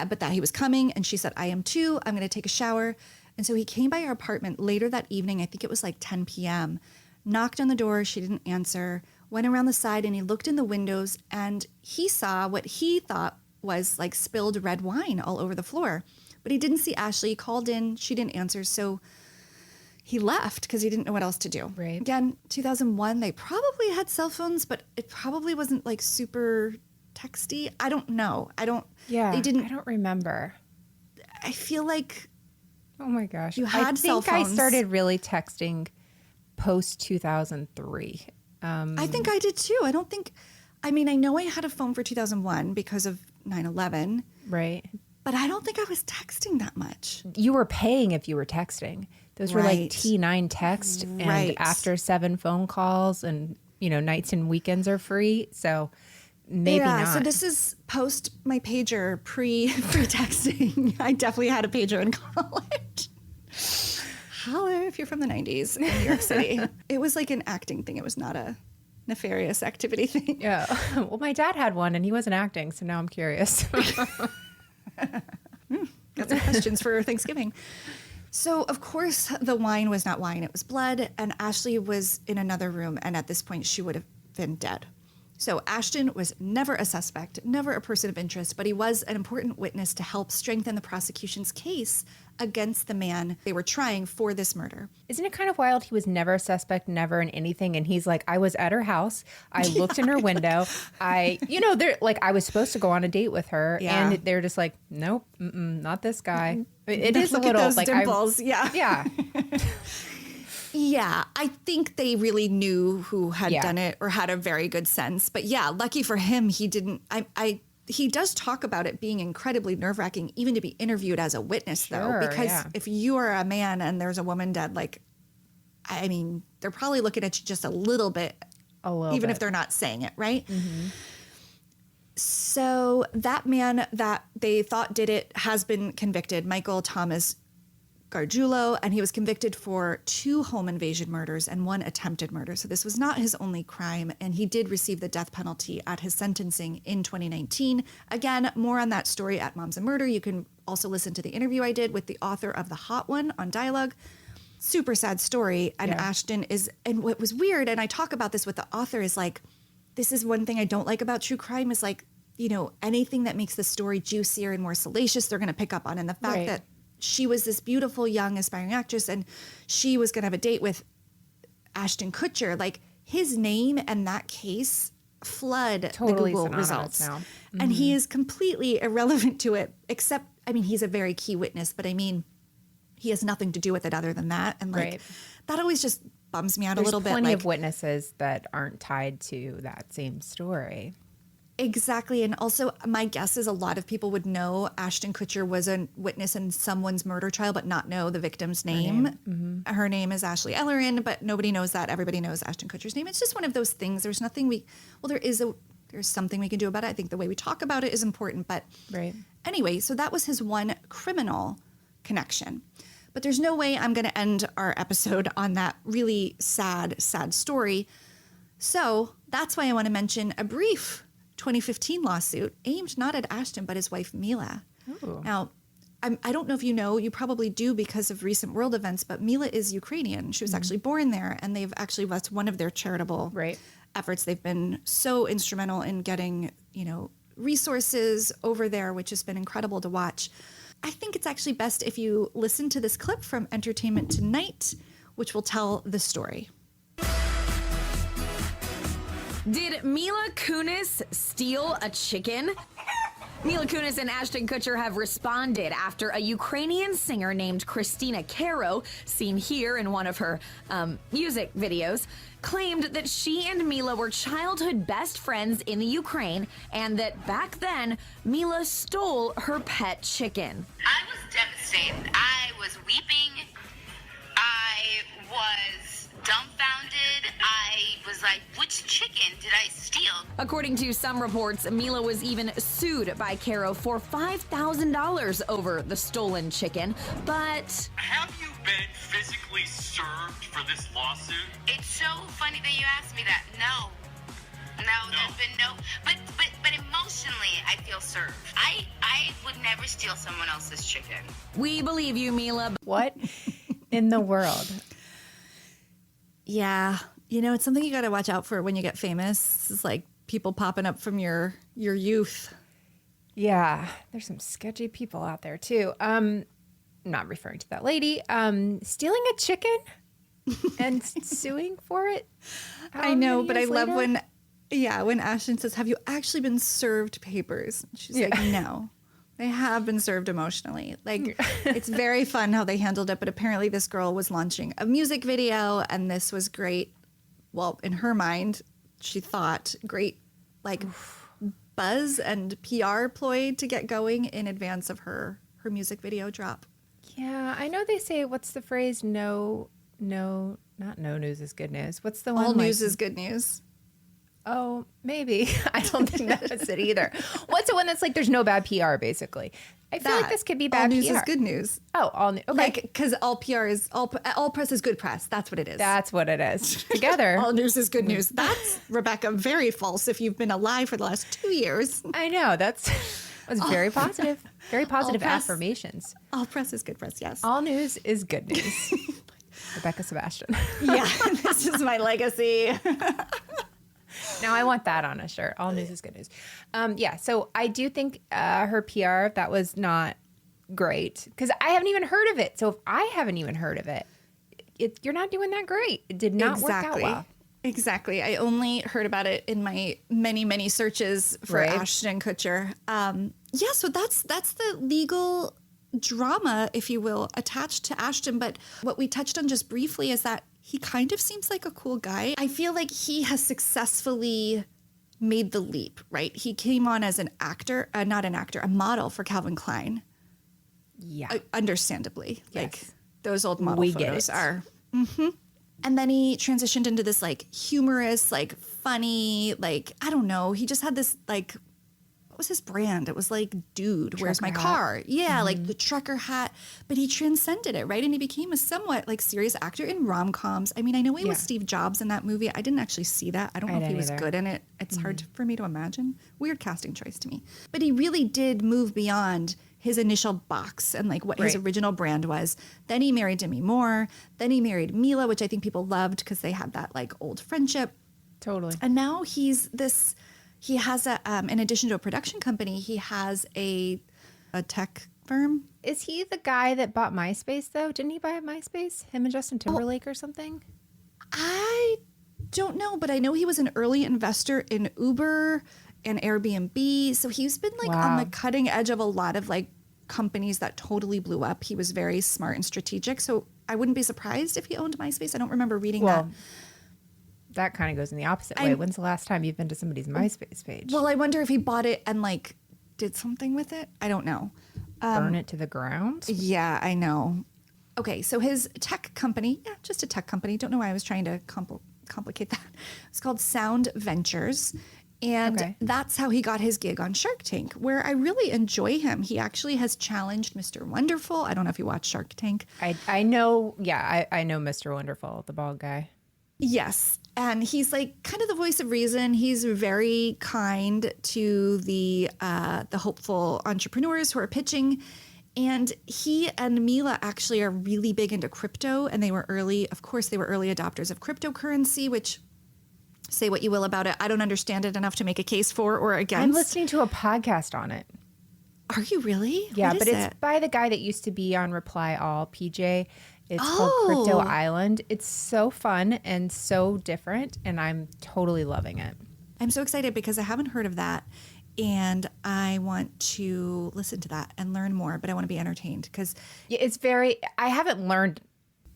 but that he was coming, and she said, I am too, I'm going to take a shower. And so he came by her apartment later that evening, I think it was like 10 p.m., knocked on the door, she didn't answer, went around the side, and he looked in the windows, and he saw what he thought was like spilled red wine all over the floor. But he didn't see Ashley. He called in, she didn't answer, so he left because he didn't know what else to do. Right. Again, 2001, they probably had cell phones, but it probably wasn't like super texty. I don't know. They didn't. I don't remember. I feel like. Oh my gosh. You had cell phones. I think I started really texting post 2003. I think I did too. I know I had a phone for 2001 because of 9/11. Right. But I don't think I was texting that much. You were paying if you were texting. Those were like T9 text and after 7 phone calls, and nights and weekends are free. So maybe not. So this is post my pager, pre texting. I definitely had a pager in college. Holler if you're from the 90s in New York City. It was like an acting thing. It was not a nefarious activity thing. Yeah. Well, my dad had one and he wasn't acting, so now I'm curious. Got some questions for Thanksgiving. So, of course, the wine was not wine. It was blood. And Ashley was in another room. And at this point, she would have been dead. So Ashton was never a suspect, never a person of interest, but he was an important witness to help strengthen the prosecution's case against the man they were trying for this murder. Isn't it kind of wild? He was never a suspect, never in anything. And he's like, I was at her house. I looked in her window. I was supposed to go on a date with her. Yeah. And they're just like, nope, not this guy. It is a little those like dimples. Yeah. Yeah, I think they really knew who had done it or had a very good sense. But yeah, lucky for him, he didn't. I He does talk about it being incredibly nerve-wracking even to be interviewed as a witness, though, because if you are a man and there's a woman dead, like, I mean, they're probably looking at you just a little bit, even if they're not saying it, right? Mm-hmm. So that man that they thought did it has been convicted, Michael Thomas Gargiulo, and he was convicted for 2 home invasion murders and 1 attempted murder. So this was not his only crime, and he did receive the death penalty at his sentencing in 2019. Again, more on that story at Moms and Murder. You can also listen to the interview I did with the author of The Hot One on Dialogue. Super sad story. And Ashton is, and what was weird, and I talk about this with the author, is like, this is one thing I don't like about true crime is like, you know, anything that makes the story juicier and more salacious, they're going to pick up on. And the fact that she was this beautiful, young, aspiring actress, and she was going to have a date with Ashton Kutcher. Like, his name and that case flood the Google results. Now. Mm-hmm. And he is completely irrelevant to it, except, I mean, he's a very key witness, but I mean, he has nothing to do with it other than that. And like, that always just bums me out a little bit. There's plenty of witnesses that aren't tied to that same story. Exactly. And also, my guess is a lot of people would know Ashton Kutcher was a witness in someone's murder trial, but not know the victim's name. Mm-hmm. Her name is Ashley Ellerin, but nobody knows that. Everybody knows Ashton Kutcher's name. It's just one of those things. There's nothing there's something we can do about it. I think the way we talk about it is important. But anyway, so that was his one criminal connection. But there's no way I'm going to end our episode on that really sad, sad story. So that's why I want to mention a brief 2015 lawsuit aimed not at Ashton, but his wife, Mila. Ooh. Now, I don't know if you know, you probably do because of recent world events, but Mila is Ukrainian. She was actually born there, and that's one of their charitable efforts. They've been so instrumental in getting, you know, resources over there, which has been incredible to watch. I think it's actually best if you listen to this clip from Entertainment Tonight, which will tell the story. Did Mila Kunis steal a chicken? Mila Kunis and Ashton Kutcher have responded after a Ukrainian singer named Christina Caro, seen here in one of her music videos, claimed that she and Mila were childhood best friends in the Ukraine and that back then, Mila stole her pet chicken. I was devastated. I was weeping. I was dumbfounded. I was like, which chicken did I steal? According to some reports, Mila was even sued by Caro for $5,000 over the stolen chicken, but... Have you been physically served for this lawsuit? It's so funny that you asked me that. No, there's been no... But emotionally, I feel served. I would never steal someone else's chicken. We believe you, Mila. What in the world? Yeah. You know, it's something you got to watch out for when you get famous. It's like people popping up from your youth. Yeah. There's some sketchy people out there too. I'm not referring to that lady. Stealing a chicken and suing for it. I know, but I love when Ashton says, have you actually been served papers? She's like, no. They have been served emotionally. Like, it's very fun how they handled it, but apparently this girl was launching a music video, and this was great. Well, in her mind, she thought great, like, buzz and PR ploy to get going in advance of her music video drop. Yeah, I know they say, what's the phrase? Not no news is good news. What's the one? All news is good news. Oh, maybe. I don't think that's it either. What's the one that's like there's no bad PR, basically? I feel like this could be bad PR. All news is good news. Oh, all news. Okay. Like, because all PR is, all press is good press. That's what it is. That's what it is. Together. All news is good news. That's, Rebekah, very false if you've been alive for the last 2 years. I know. That's very positive. Very positive affirmations. All press is good press, yes. All news is good news. Rebekah Sebastian. Yeah, this is my legacy. Now I want that on a shirt. All news is good news. Yeah, so I do think her PR, that was not great because I haven't even heard of it. So if I haven't even heard of it, you're not doing that great. It did not work out well. Exactly. I only heard about it in my many, many searches for Ashton Kutcher. So that's the legal drama, if you will, attached to Ashton. But what we touched on just briefly is that he kind of seems like a cool guy. I feel like he has successfully made the leap, right? He came on as an actor, not an actor, a model for Calvin Klein. Yeah. Understandably. Yes. Like those old model We get photos it. are. And then he transitioned into this like humorous, like funny, like, I don't know. He just had this like, what was his brand? It was like, dude, where's my Trucker hat. car? Yeah, like the trucker hat. But he transcended it, right? And he became a somewhat like serious actor in rom-coms. I mean, I know he was Steve Jobs in that movie. I didn't actually see that. I don't know if he was good in it. It's hard for me to imagine. Weird casting choice to me. But he really did move beyond his initial box and like what his original brand was. Then he married Demi Moore. Then he married Mila, which I think people loved because they had that like old friendship. Totally. And now he has a, in addition to a production company, he has a tech firm. Is he the guy that bought MySpace, though? Didn't he buy MySpace? Him and Justin Timberlake or something? I don't know, but I know he was an early investor in Uber and Airbnb. So he's been like on the cutting edge of a lot of like companies that totally blew up. He was very smart and strategic. So I wouldn't be surprised if he owned MySpace. I don't remember reading that. That kind of goes in the opposite way. When's the last time you've been to somebody's MySpace page? Well, I wonder if he bought it and like did something with it. I don't know. Burn it to the ground? Yeah, I know. Okay, so his tech company, just a tech company. Don't know why I was trying to complicate that. It's called Sound Ventures. And that's how he got his gig on Shark Tank, where I really enjoy him. He actually has challenged Mr. Wonderful. I don't know if you watch Shark Tank. I know. Yeah, I know Mr. Wonderful, the bald guy. Yes. And he's like kind of the voice of reason. He's very kind to the hopeful entrepreneurs who are pitching. And he and Mila actually are really big into crypto. And they were early adopters of cryptocurrency, which, say what you will about it, I don't understand it enough to make a case for or against. I'm listening to a podcast on it. Are you really? Yeah, What but is it's it? by the guy that used to be on Reply All, PJ. It's called Crypto Island. It's so fun and so different, and I'm totally loving it. I'm so excited because I haven't heard of that, and I want to listen to that and learn more, but I want to be entertained because It's very, I haven't learned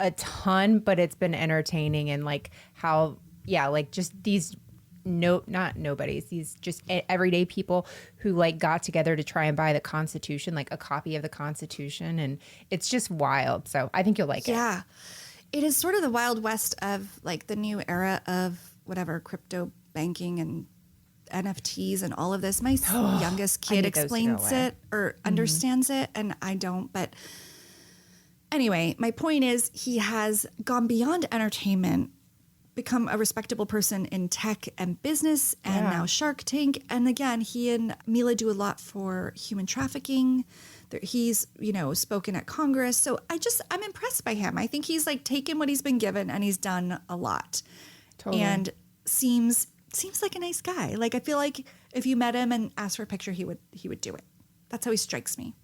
a ton, but it's been entertaining and like how, like just these not nobodies, these just everyday people who like got together to try and buy the Constitution, like a copy of the Constitution. And it's just wild. So I think you'll like it. Yeah. It is sort of the Wild West of like the new era of whatever crypto banking and NFTs and all of this. My youngest kid need those to go explains away. it or understands it, and I don't. But anyway, my point is he has gone beyond entertainment, become a respectable person in tech and business, and now Shark Tank. And again, he and Mila do a lot for human trafficking. He's, spoken at Congress. So I'm impressed by him. I think he's like taken what he's been given and he's done a lot. Totally. And seems like a nice guy. Like I feel like if you met him and asked for a picture, he would do it. That's how he strikes me.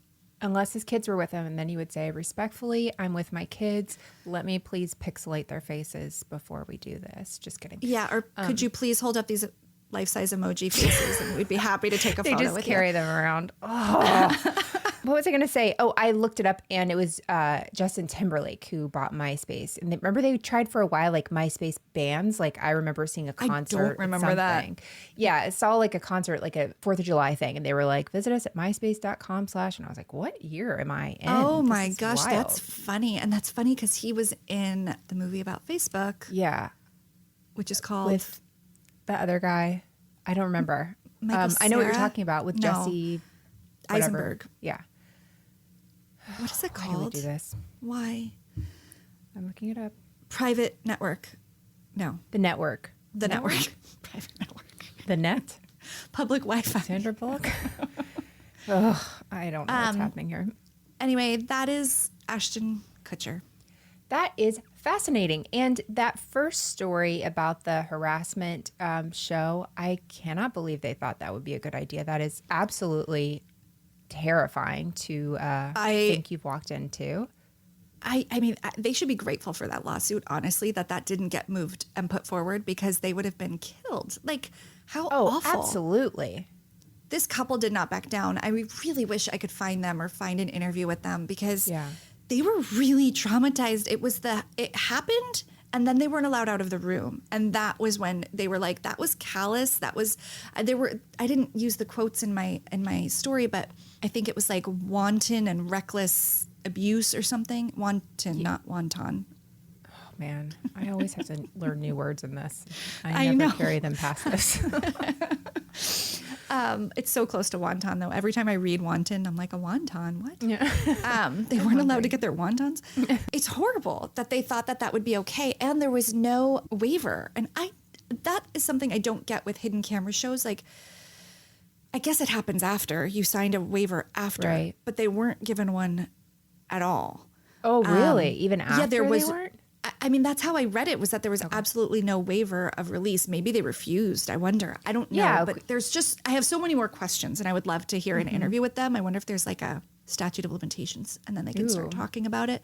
Unless his kids were with him, and then he would say, respectfully, I'm with my kids. Let me please pixelate their faces before we do this. Just kidding. Yeah, or could you please hold up these life-size emoji faces and we'd be happy to take a photo with you. They just carry them around. Oh. What was I going to say? Oh, I looked it up, and it was Justin Timberlake who bought MySpace. And remember they tried for a while, like MySpace bands. Like I remember seeing a concert. I don't remember that. Yeah, I saw like a concert, like a 4th of July thing. And they were like, visit us at myspace.com/ and I was like, what year am I in? Oh This my is gosh, wild. that's funny. And that's funny because he was in the movie about Facebook, Yeah, which is called... with the other guy. I don't remember. Michael I know what you're Cera? talking about with No. Jesse whatever. Eisenberg. Yeah. What is it Why do we called? do this? Why? I'm looking it up. Private network. No, The network. the network. Private network. The net. Public Wi-Fi. Sandra Bullock. Ugh, I don't know what's happening here. Anyway, that is Ashton Kutcher. That is fascinating. And that first story about the harassment show, I cannot believe they thought that would be a good idea. That is absolutely terrifying to think you've walked into. I mean, they should be grateful for that lawsuit, honestly, that didn't get moved and put forward because they would have been killed. Like, how awful. Absolutely. This couple did not back down. I really wish I could find them or find an interview with them because they were really traumatized. It happened And then they weren't allowed out of the room. And that was when they were like, that was callous. That was, I didn't use the quotes in my story, but I think it was like wanton and reckless abuse or something. Wanton, not wonton. Oh, man. I always have to learn new words in this. I never carry them past this. It's so close to wonton, though. Every time I read wanton, I'm like, a wonton? What? Yeah. They weren't allowed to get their wontons. It's horrible that they thought that that would be okay. And there was no waiver. And that is something I don't get with hidden camera shows. Like, I guess it happens after. You signed a waiver after. Right. But they weren't given one at all. Oh, really? Even after yeah, there was, they weren't? I mean, that's how I read it, was that there was absolutely no waiver of release. Maybe they refused. I wonder. I don't know. Yeah. But there's just, I have so many more questions, and I would love to hear an interview with them. I wonder if there's like a statute of limitations, and then they can start talking about it.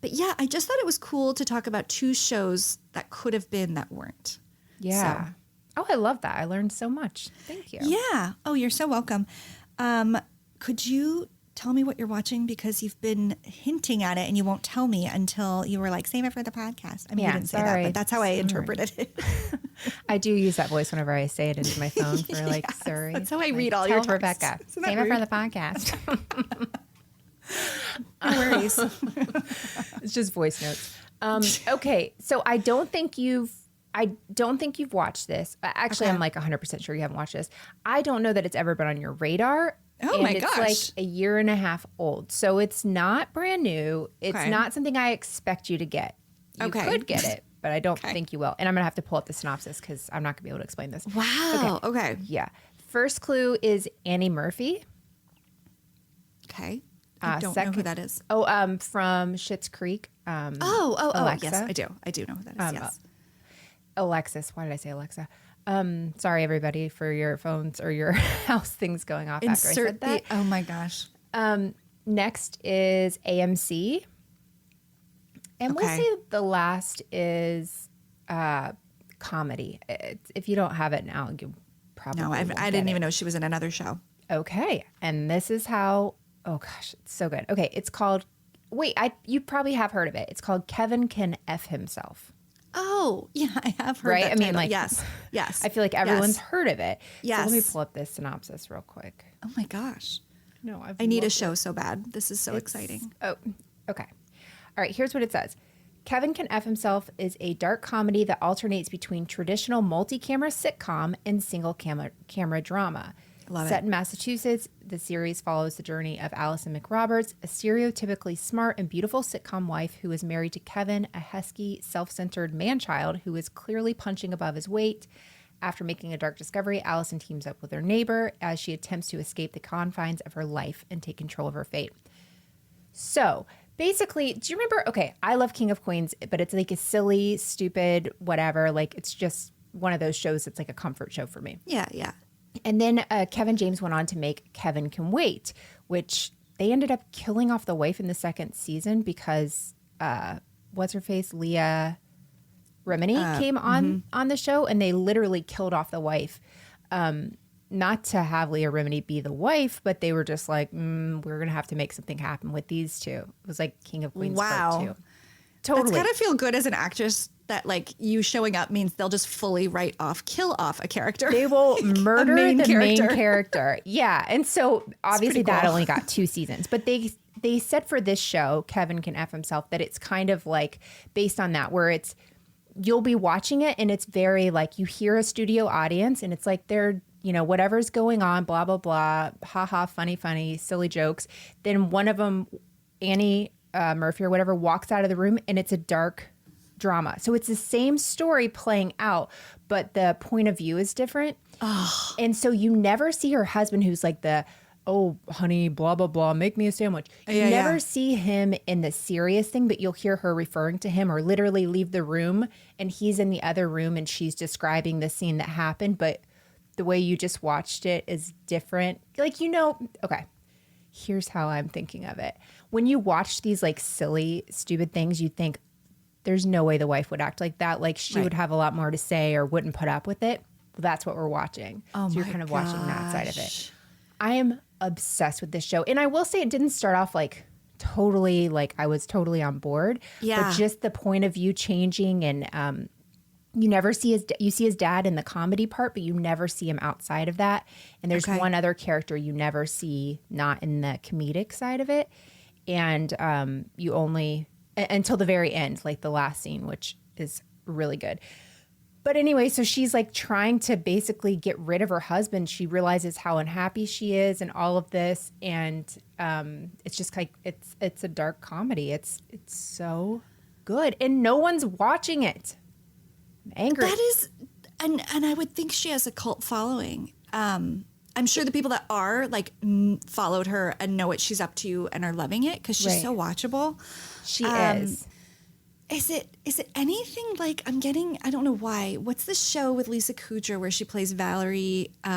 But yeah, I just thought it was cool to talk about 2 shows that could have been that weren't. Yeah. So. Oh, I love that. I learned so much. Thank you. Yeah. Oh, you're so welcome. Could you tell me what you're watching? Because you've been hinting at it and you won't tell me until you were like, save it for the podcast. I mean, you didn't say that, but that's how I interpreted it. I do use that voice whenever I say it into my phone for like, Yes, sorry. that's how I read all your Tell texts. Rebekah. Isn't that Save it for rude? the podcast. No worries. It's just voice notes. Okay. So I don't think you've watched this. Actually, I'm like 100% sure you haven't watched this. I don't know that it's ever been on your radar. Oh and my it's gosh. like a year and a half old. So it's not brand new. It's not something I expect you to get. You could get it, but I don't think you will. And I'm going to have to pull up the synopsis because I'm not going to be able to explain this. Wow. Okay. Yeah. First clue is Annie Murphy. Okay. I don't know who that is. Oh, from Schitt's Creek. Alexa. Yes, I do. I do know who that is. Yes. Alexis. Why did I say Alexa? Sorry, everybody, for your phones or your house things going off after I said that. Oh my gosh. Next is AMC. And we'll say the last is comedy. If you don't have it now, you probably No, I didn't even know she was in another show. Okay. And this is how, oh gosh, it's so good. Okay. It's called, you probably have heard of it. It's called Kevin Can F Himself. Oh, yeah, I have heard Right? that I mean, title. like, yes. I feel like everyone's heard of it. Yes. So let me pull up this synopsis real quick. Oh my gosh. No, I need a show so bad. This is so exciting. Oh, okay. All right, here's what it says. Kevin Can F Himself is a dark comedy that alternates between traditional multi-camera sitcom and single camera drama. Set in Massachusetts, the series follows the journey of Allison McRoberts, a stereotypically smart and beautiful sitcom wife who is married to Kevin, a husky, self-centered man-child who is clearly punching above his weight. After making a dark discovery, Allison teams up with her neighbor as she attempts to escape the confines of her life and take control of her fate. So, basically, do you remember, okay, I love King of Queens, but it's like a silly, stupid, whatever, like it's just one of those shows that's like a comfort show for me. Yeah, yeah. And then Kevin James went on to make Kevin Can Wait, which they ended up killing off the wife in the second season because what's her face, Leah Remini came on the show, and they literally killed off the wife. Not to have Leah Remini be the wife, but they were just like, we're gonna have to make something happen with these two. It was like King of Queens Part 2. Totally. That's gotta feel good as an actress that like you showing up means they'll just fully kill off a character. They will murder the main character. Yeah. And so obviously that cool. only got 2 seasons, but they said for this show, Kevin Can F Himself, that it's kind of like based on that, where you'll be watching it and it's very like you hear a studio audience and it's like they're, whatever's going on, blah, blah, blah, haha, funny, silly jokes. Then one of them, Annie Murphy or whatever, walks out of the room and it's a dark drama. So it's the same story playing out, but the point of view is different. Oh. And so you never see her husband who's like oh, honey, blah, blah, blah, make me a sandwich. You never see him in the serious thing, but you'll hear her referring to him or literally leave the room and he's in the other room and she's describing the scene that happened. But the way you just watched it is different. Like, okay, here's how I'm thinking of it. When you watch these like silly, stupid things, you think, there's no way the wife would act like that. Like she would have a lot more to say or wouldn't put up with it. Well, that's what we're watching. So you're kind of watching that side of it. I am obsessed with this show. And I will say it didn't start off like totally like, I was totally on board. Yeah. But just the point of view changing, and you never see you see his dad in the comedy part, but you never see him outside of that. And there's one other character you never see not in the comedic side of it. And you only, until the very end, like the last scene, which is really good. But anyway, so she's like trying to basically get rid of her husband. She realizes how unhappy she is and all of this. And it's just like, it's a dark comedy. It's so good. And no one's watching it. I'm angry. That is, and I would think she has a cult following. I'm sure the people that are like followed her and know what she's up to and are loving it because she's so watchable. She is. Is it anything like I don't know why. What's the show with Lisa Kudrow where she plays Valerie? We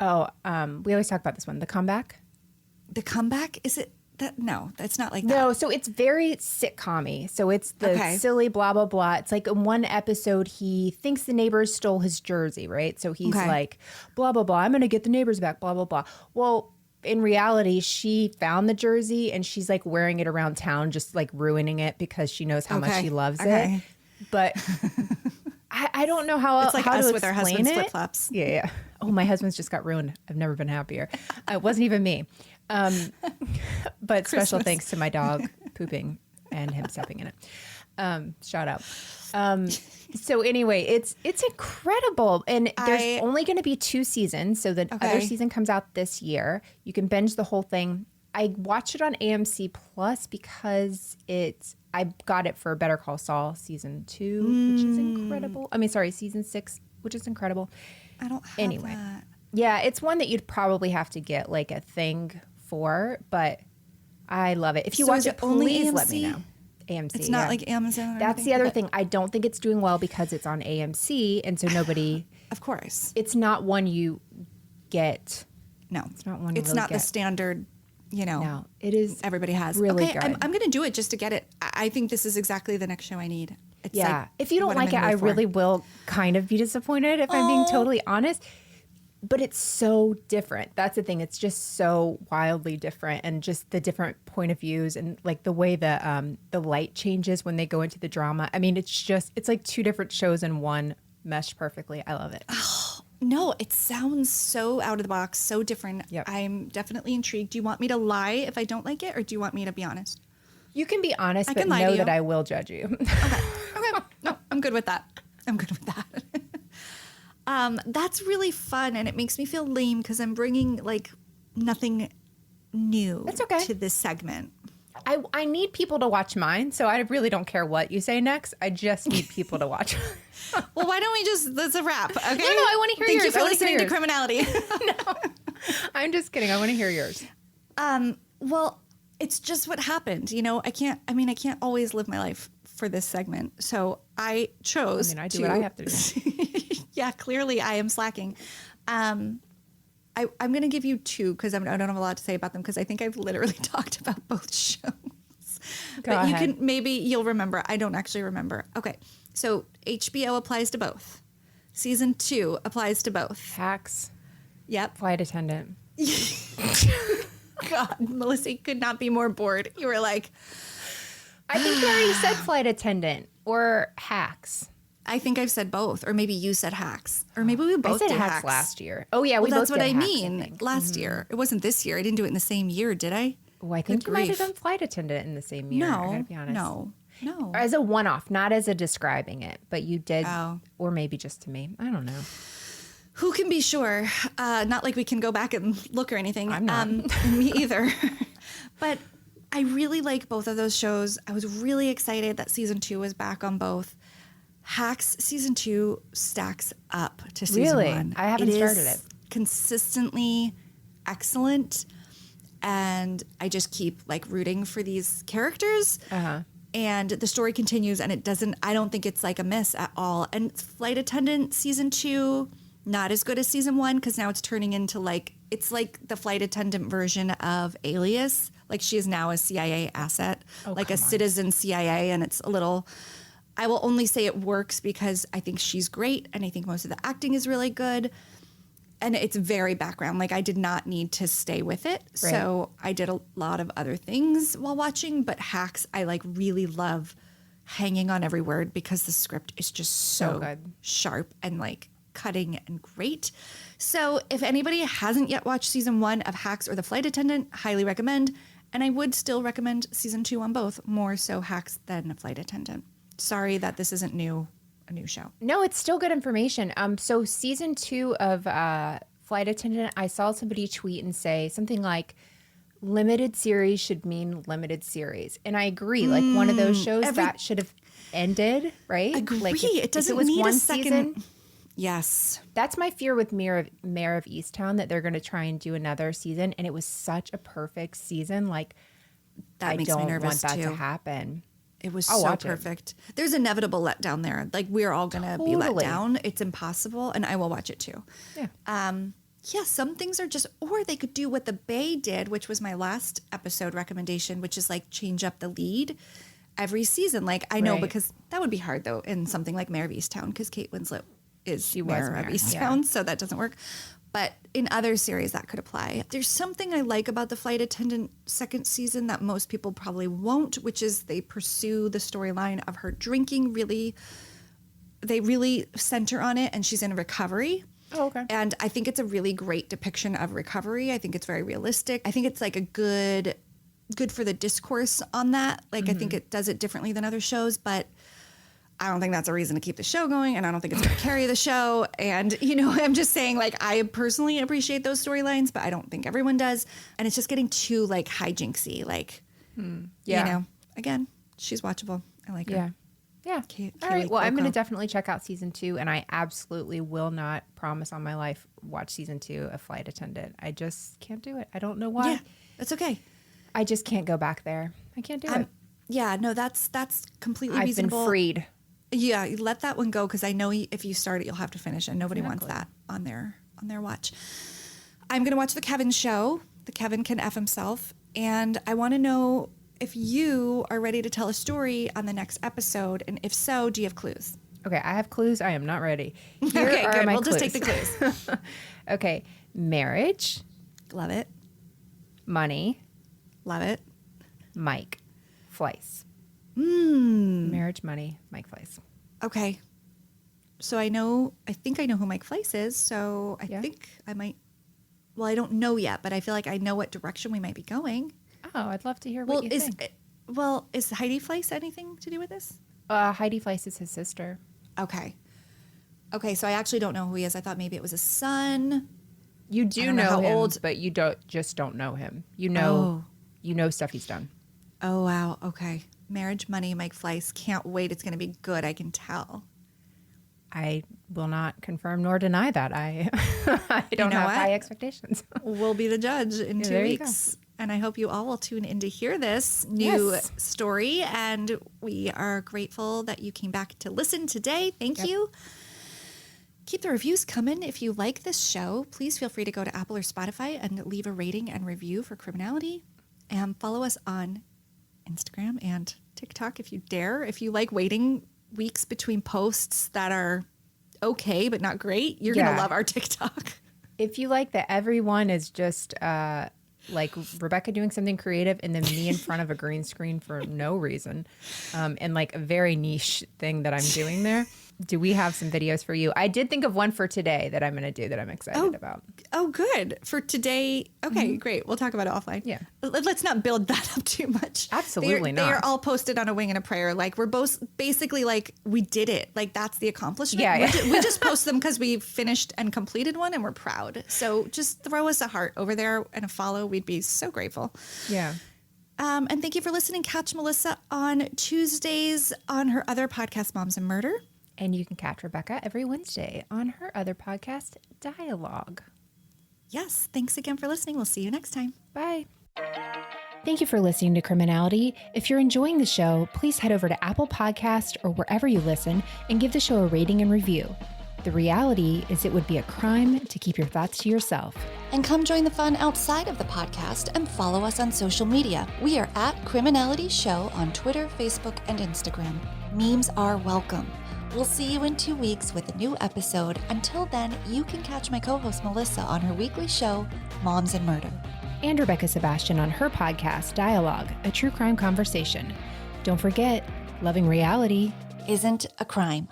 always talk about this one, The Comeback. The Comeback? Is it that? No, that's not like that. No, so it's very sitcom-y. So it's the silly blah, blah, blah. It's like in one episode, he thinks the neighbors stole his jersey, right? So he's like, blah, blah, blah. I'm going to get the neighbors back, blah, blah, blah. Well, in reality, she found the jersey and she's like wearing it around town, just like ruining it because she knows how much he loves it. But I don't know how it's like how us to with our explain husband's it. flip flops. Yeah. Oh, my husband's just got ruined. I've never been happier. It wasn't even me. But special thanks to my dog pooping and him stepping in it. Shout out. So anyway, it's incredible. And there's only going to be 2 seasons. So the other season comes out this year. You can binge the whole thing. I watched it on AMC Plus because I got it for Better Call Saul season 2, which is incredible. I mean, sorry, season 6, which is incredible. I don't have that. Yeah, it's one that you'd probably have to get like a thing for, but I love it. If you watch it, please let me know. AMC. It's not like Amazon. That's the other thing. I don't think it's doing well because it's on AMC, and so nobody. Of course, it's not one you get. No, it's not one. It's you really not get. The standard. No, it is. Everybody has. Really good. I'm going to do it just to get it. I think this is exactly the next show I need. It's like if you don't like it, I really will kind of be disappointed if I'm being totally honest. But it's so different. That's the thing. It's just so wildly different, and just the different point of views, and like the way the light changes when they go into the drama. I mean, it's like 2 different shows in one meshed perfectly. I love it. Oh, no, it sounds so out of the box, so different. Yep. I'm definitely intrigued. Do you want me to lie if I don't like it, or do you want me to be honest? You can be honest, I but can lie to know you. that I will judge you. Okay. No, I'm good with that. That's really fun, and it makes me feel lame because I'm bringing like nothing new That's okay. to this segment. I need people to watch mine, so I really don't care what you say next. I just need people to watch. Well, why don't we just, that's a wrap, okay? No, I want to hear Thank yours. you for listening to Criminality. No, I'm just kidding. I want to hear yours. Well, it's just what happened. You know, I can't always live my life for this segment. So I chose I do what I have to do. Yeah, clearly I am slacking. I'm going to give you 2 because I don't have a lot to say about them because I think I've literally talked about both shows. Go but ahead. maybe you'll remember. I don't actually remember. Okay, so HBO applies to both. Season 2 applies to both. Hacks. Yep. Flight attendant. God, Melissa, you could not be more bored. You were like, I think you already said flight attendant or hacks. I think I've said both, or maybe you said hacks, or maybe we both I said did hacks last year. Oh yeah, we both that's what did I hacks, mean. think. Last year, it wasn't this year. I didn't do it in the same year, did I? Oh, I think Good you might have grief. done flight attendant in the same year. I gotta be honest. No. As a one-off, not as a describing it, but you did, Oh. or maybe just to me. I don't know. Who can be sure? Not like we can go back and look or anything. I'm not. Me either. But I really like both of those shows. I was really excited that season 2 was back on both. Hacks season 2 stacks up to season Really? 1. I haven't started it. Consistently excellent, and I just keep like rooting for these characters. And the story continues, and I don't think it's like a miss at all. And Flight Attendant season 2, not as good as season 1 because now it's turning into it's like the flight attendant version of Alias. Like she is now a CIA asset, like a citizen CIA, and it's a little. I will only say it works because I think she's great, and I think most of the acting is really good. and it's very background. Like I did not need to stay with it. Right. So I did a lot of other things while watching, but Hacks, I like really love hanging on every word because the script is just so good. sharp and like cutting and great. So if anybody hasn't yet watched season 1 of Hacks or The Flight Attendant, highly recommend. And I would still recommend season 2 on both, more so Hacks than A Flight Attendant. Sorry that this isn't a new show. No, it's still good information. So season 2 of Flight Attendant, I saw somebody tweet and say something like, limited series should mean limited series. And I agree. Like one of those shows that should have ended, right? Agree. Like It doesn't need a second. Yes. That's my fear with Mayor of Easttown, that they're going to try and do another season. And it was such a perfect season. Like, That makes me nervous want that too. to happen. It was I'll so watch it. perfect. There's inevitable letdown there. Like we're all going to be let Totally. down. It's impossible. And I will watch it too. Yeah. Yeah, some things are just, or they could do what The Bay did, which was my last episode recommendation, which is like change up the lead every season. Like I know Right. because that would be hard though in something like Mayor of Easttown because Kate Winslet is Mayor of Mayor, Easttown, so that doesn't work. But in other series that could apply. There's something I like about The Flight Attendant second season that most people probably won't, which is they pursue the storyline of her drinking really. They really center on it, and she's in recovery. Oh, okay. And I think it's a really great depiction of recovery. I think it's very realistic. I think it's like a good for the discourse on that. Like I think it does it differently than other shows, but I don't think that's a reason to keep the show going, and I don't think it's going to carry the show. And, you know, I'm just saying, like, I personally appreciate those storylines, but I don't think everyone does. And it's just getting too, like, hijinksy. Like, you know, again, she's watchable. I like her. Yeah. Yeah. All right. Well, I'm going to definitely check out season 2, and I absolutely will not promise on my life watch season 2 of Flight Attendant. I just can't do it. I don't know why. Yeah, that's okay. I just can't go back there. I can't do it. Yeah, no, that's completely I've reasonable. been freed. Yeah, you let that one go because I know if you start it, you'll have to finish, and nobody wants that on their watch. I'm going to watch The Kevin Show. The Kevin Can F Himself. And I want to know if you are ready to tell a story on the next episode. And if so, do you have clues? Okay, I have clues. I am not ready. Here Okay, are good. my We'll clues. just take the clues. Okay, marriage, Love it. money, Love it. Mike, Fleiss. Marriage, money, Mike Fleiss. Okay. So I think I know who Mike Fleiss is. So I think I might, well, I don't know yet, but I feel like I know what direction we might be going. Oh, I'd love to hear what you think. Is Heidi Fleiss anything to do with this? Heidi Fleiss is his sister. Okay. Okay, so I actually don't know who he is. I thought maybe it was a son. You do don't know know how him, old- but you don't know him. You know stuff he's done. Oh, wow. Okay. Marriage, money, Mike Fleiss. Can't wait. It's going to be good. I can tell. I will not confirm nor deny that. I don't know have what? high expectations. We'll be the judge in 2 there you weeks. And I hope you all will tune in to hear this new story. And we are grateful that you came back to listen today. Thank you. Keep the reviews coming. If you like this show, please feel free to go to Apple or Spotify and leave a rating and review for Criminality. And follow us on Instagram and TikTok if you dare. If you like waiting weeks between posts that are okay but not great, you're going to love our TikTok. If you like that everyone is just like Rebekah doing something creative and then me in front of a green screen for no reason, and like a very niche thing that I'm doing there, do we have some videos for you? I did think of one for today that I'm going to do that I'm excited about. Oh, good. For today. Okay, great. We'll talk about it offline. Yeah. Let's not build that up too much. Absolutely They are not. all posted on a wing and a prayer. Like we're both basically like we did it. Like that's the accomplishment. Yeah. We just post them because we finished and completed one and we're proud. So just throw us a heart over there and a follow. We'd be so grateful. Yeah. And thank you for listening. Catch Melissa on Tuesdays on her other podcast, Moms and Murder. And you can catch Rebekah every Wednesday on her other podcast, Dialogue. Yes. Thanks again for listening. We'll see you next time. Bye. Thank you for listening to Criminality. If you're enjoying the show, please head over to Apple Podcast or wherever you listen and give the show a rating and review. The reality is it would be a crime to keep your thoughts to yourself. And come join the fun outside of the podcast and follow us on social media. We are at criminalityshow on Twitter, Facebook, and Instagram. Memes are welcome. We'll see you in 2 weeks with a new episode. Until then, you can catch my co-host Melissa on her weekly show, Moms and Murder. And Rebekah Sebastian on her podcast, Dialogue, a true crime conversation. Don't forget, loving reality isn't a crime.